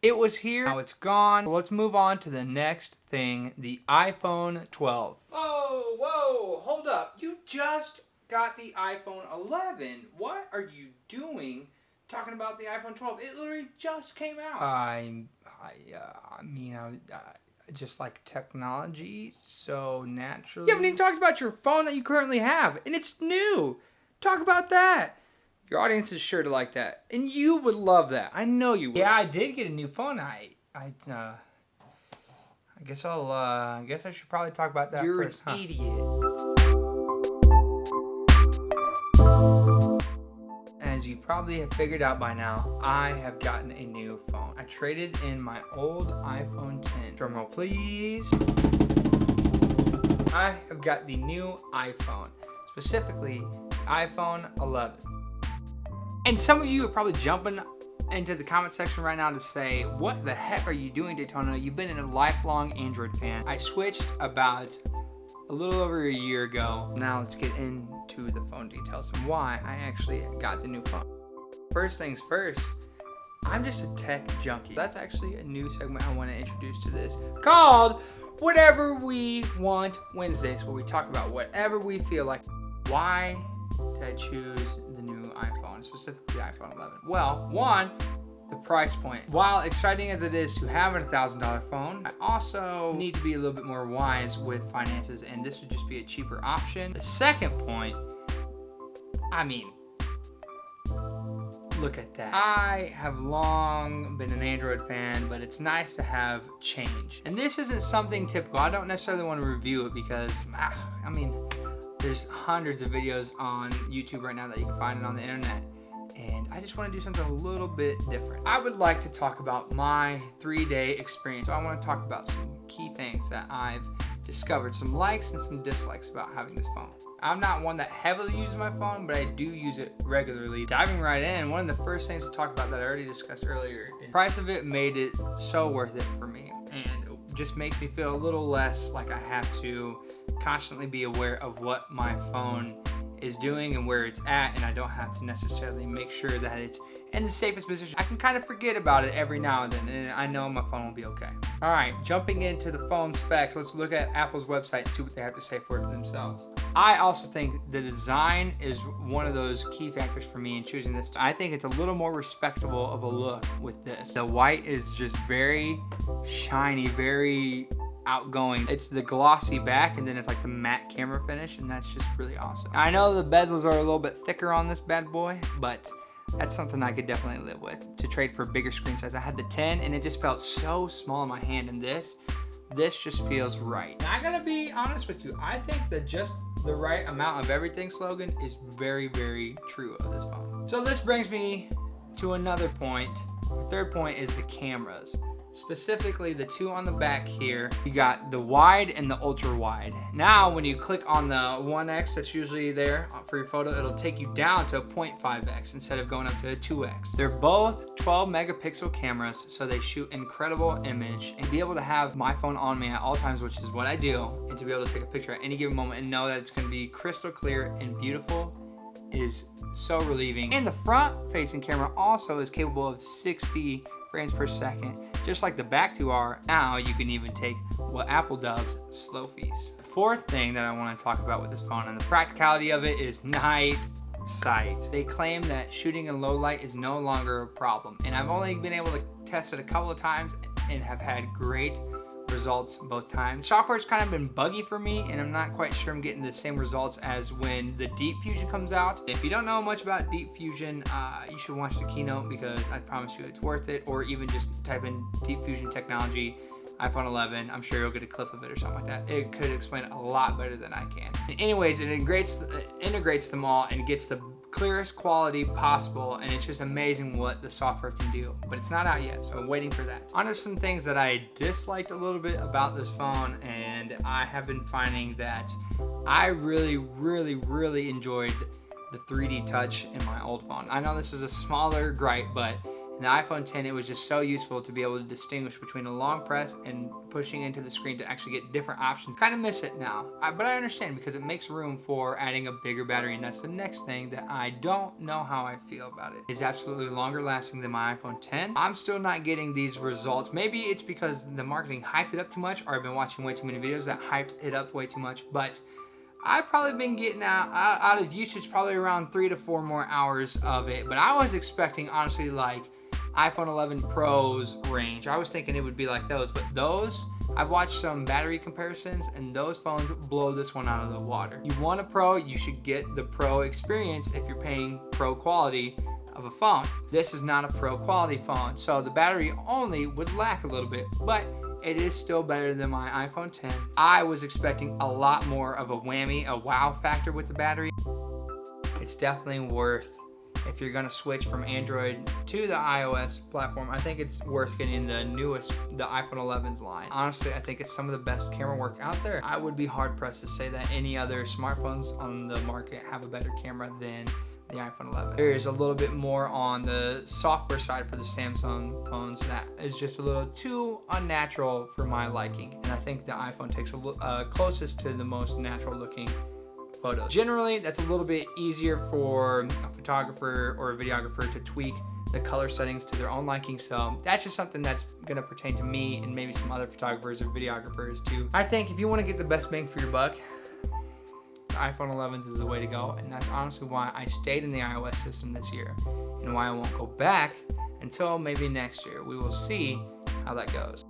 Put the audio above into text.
It was here, now it's gone. Let's move on to the next thing, the iPhone 12. Whoa, hold up. You just got the iPhone 11. What are you doing talking about the iPhone 12? It literally just came out. I just like technology, so naturally. You haven't even talked about your phone that you currently have, and it's new. Talk about that. Your audience is sure to like that, and you would love that. I know you would. Yeah, I did get a new phone. I guess I should probably talk about that first. You're an idiot. As you probably have figured out by now, I have gotten a new phone. I traded in my old iPhone 10. Drumroll, please. I have got the new iPhone, specifically iPhone 11. And some of you are probably jumping into the comment section right now to say, what the heck are you doing, Daytona? You've been a lifelong Android fan. I switched about a little over a year ago. Now let's get into the phone details and why I actually got the new phone. First things first, I'm just a tech junkie. That's actually a new segment I want to introduce to this called Whatever We Want Wednesdays, where we talk about whatever we feel like. Why did I choose the new iPhone, specifically iPhone 11? Well, one, the price point. While exciting as it is to have a $1,000 phone, I also need to be a little bit more wise with finances, and this would just be a cheaper option. The second point, look at that. I have long been an Android fan, but it's nice to have change. And this isn't something typical. I don't necessarily want to review it because, there's hundreds of videos on YouTube right now that you can find on the internet. And I just want to do something a little bit different. I would like to talk about my 3-day experience. So I want to talk about some key things that I've discovered, some likes and some dislikes about having this phone. I'm not one that heavily uses my phone, but I do use it regularly. Diving right in, one of the first things to talk about that I already discussed earlier, the price of it made it so worth it for me, and it just makes me feel a little less like I have to constantly be aware of what my phone is doing and where it's at, and I don't have to necessarily make sure that it's in the safest position. I can kind of forget about it every now and then, and I know my phone will be okay. All right, jumping into the phone specs, let's look at Apple's website and see what they have to say for it themselves. I also think the design is one of those key factors for me in choosing this. I think it's a little more respectable of a look with this. The white is just very shiny, very outgoing. It's the glossy back, and then it's like the matte camera finish, and that's just really awesome. I know the bezels are a little bit thicker on this bad boy, but that's something I could definitely live with, to trade for a bigger screen size. I had the 10 and it just felt so small in my hand, and this just feels right. And I gotta be honest with you, I think that just the right amount of everything slogan is very, very true of this phone. So this brings me to another point. The third point is the cameras. Specifically the two on the back here. You got the wide and the ultra wide. Now when you click on the 1x that's usually there for your photo, it'll take you down to a 0.5x instead of going up to a 2x. They're both 12 megapixel cameras, so they shoot incredible image, and be able to have my phone on me at all times, which is what I do, and to be able to take a picture at any given moment and know that it's going to be crystal clear and beautiful is so relieving. And the front facing camera also is capable of 60 frames per second, just like the back two are. Now you can even take what Apple dubs slow fees. The fourth thing that I want to talk about with this phone and the practicality of it is night sight. They claim that shooting in low light is no longer a problem, and I've only been able to test it a couple of times and have had great results both times. Software's kind of been buggy for me, and I'm not quite sure I'm getting the same results as when the Deep Fusion comes out. If you don't know much about Deep Fusion, you should watch the keynote, because I promise you it's worth it, or even just type in Deep Fusion technology, iPhone 11, I'm sure you'll get a clip of it or something like that. It could explain it a lot better than I can. Anyways, it integrates them all and gets the clearest quality possible, and it's just amazing what the software can do. But it's not out yet, so I'm waiting for that. On to some things that I disliked a little bit about this phone, and I have been finding that I really enjoyed the 3D touch in my old phone. I know this is a smaller gripe, but In the iPhone 10, it was just so useful to be able to distinguish between a long press and pushing into the screen to actually get different options. Kind of miss it now, but I understand because it makes room for adding a bigger battery, and that's the next thing that I don't know how I feel about it. It's absolutely longer lasting than my iPhone 10. I'm still not getting these results. Maybe it's because the marketing hyped it up too much, or I've been watching way too many videos that hyped it up way too much, but I've probably been getting out of usage probably around 3 to 4 more hours of it, but I was expecting, honestly, like iPhone 11 Pro's range. I was thinking it would be like those, but those, I've watched some battery comparisons, and those phones blow this one out of the water. You want a Pro, you should get the Pro experience if you're paying Pro quality of a phone. This is not a Pro quality phone, so the battery only would lack a little bit, but it is still better than my iPhone 10. I was expecting a lot more of a whammy, a wow factor with the battery. It's definitely worth, if you're gonna switch from Android to the iOS platform, I think it's worth getting the newest, the iPhone 11's line. Honestly, I think it's some of the best camera work out there. I would be hard pressed to say that any other smartphones on the market have a better camera than the iPhone 11. There is a little bit more on the software side for the Samsung phones that is just a little too unnatural for my liking, and I think the iPhone takes closest to the most natural looking photos. Generally, that's a little bit easier for a photographer or a videographer to tweak the color settings to their own liking, so that's just something that's gonna pertain to me and maybe some other photographers or videographers too. I think if you want to get the best bang for your buck, the iPhone 11s is the way to go, and that's honestly why I stayed in the iOS system this year and why I won't go back until maybe next year. We will see how that goes.